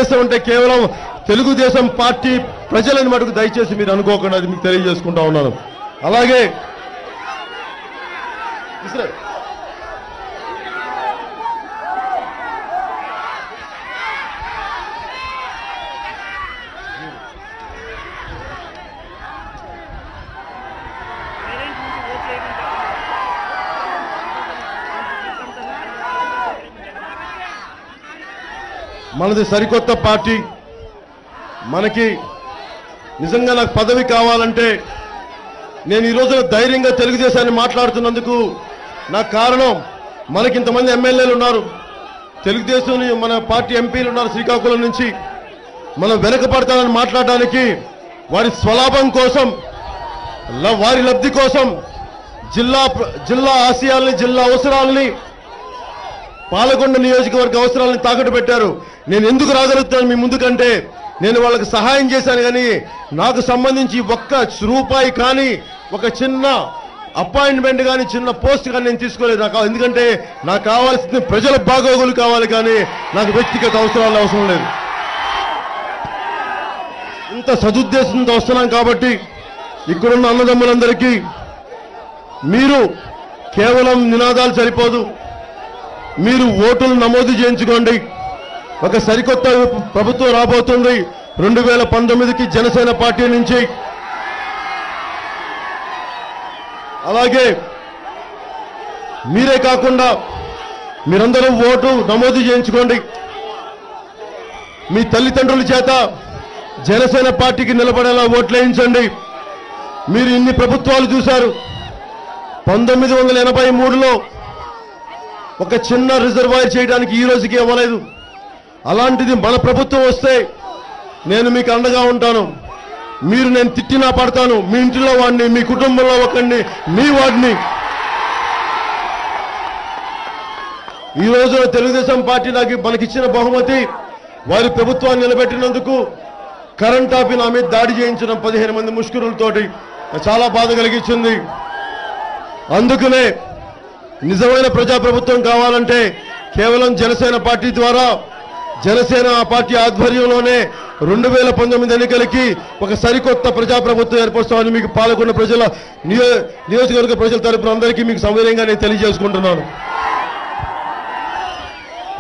తెలుగుదేశం అంటే కేవలం తెలుగుదేశం పార్టీ ప్రజలని మటుకు దయచేసి మీరు అనుకోకుండా అది మీకు తెలియజేసుకుంటా ఉన్నాను. అలాగే మనది సరికొత్త పార్టీ. మనకి నిజంగా నాకు పదవి కావాలంటే నేను ఈ రోజున ధైర్యంగా తెలుగుదేశాన్ని మాట్లాడుతున్నందుకు నాకు కారణం మనకి ఇంతమంది ఎమ్మెల్యేలు ఉన్నారు, తెలుగుదేశం మన పార్టీ ఎంపీలు ఉన్నారు శ్రీకాకుళం నుంచి. మనం వెనకపడతానని మాట్లాడడానికి వారి స్వలాభం కోసం, వారి లబ్ధి కోసం జిల్లా ఆశయాల్ని, జిల్లా అవసరాలని, పాలకొండ నియోజకవర్గ అవసరాలను తాకట్టు పెట్టారు. నేను ఎందుకు రాగలుగుతాను మీ ముందుకంటే నేను వాళ్ళకి సహాయం చేశాను, కానీ నాకు సంబంధించి ఒక్క రూపాయి కానీ ఒక చిన్న అపాయింట్మెంట్ కానీ చిన్న పోస్ట్ కానీ నేను తీసుకోలేదు. ఎందుకంటే నాకు కావాల్సింది ప్రజల బాగోగులు కావాలి, కానీ నాకు వ్యక్తిగత అవసరాలు అవసరం లేదు. ఇంత సదుద్దేశంతో వస్తున్నాం కాబట్టి ఇక్కడున్న అన్నదమ్ములందరికీ మీరు కేవలం నినాదాలు సరిపోదు, మీరు ఓటులు నమోదు చేయించుకోండి. ఒక సరికొత్త ప్రభుత్వం రాబోతుంది 2019కి జనసేన పార్టీ నుంచి. అలాగే మీరే కాకుండా మీరందరూ ఓటు నమోదు చేయించుకోండి. మీ తల్లిదండ్రుల చేత జనసేన పార్టీకి నిలబడేలా ఓట్లు వేయించండి. మీరు ఇన్ని ప్రభుత్వాలు చూశారు. 1983లో ఒక చిన్న రిజర్వాయర్ చేయడానికి ఈ రోజుకి ఇవ్వలేదు. అలాంటిది మన ప్రభుత్వం వస్తే నేను మీకు అండగా ఉంటాను. మీరు నేను తిట్టినా పడతాను. మీ ఇంటిలో వాడిని, మీ కుటుంబంలో ఒకడిని, మీ వాడిని. ఈ రోజు తెలుగుదేశం పార్టీ మనకిచ్చిన బహుమతి వారి ప్రభుత్వాన్ని నిలబెట్టినందుకు కరెంట్ ఆపి నా మీద దాడి చేయించడం 15 మంది ముష్కరులతోటి చాలా బాధ కలిగించింది. అందుకనే నిజమైన ప్రజాప్రభుత్వం కావాలంటే కేవలం జనసేన పార్టీ ద్వారా, జనసేన పార్టీ ఆధ్వర్యంలోనే 2019 ఎన్నికలకి ఒక సరికొత్త ప్రజాప్రభుత్వం ఏర్పరుస్తామని మీకు పాల్గొన్న ప్రజల నియోజకవర్గ ప్రజల తరపున అందరికీ మీకు సౌకర్యంగా నేను తెలియజేసుకుంటున్నాను.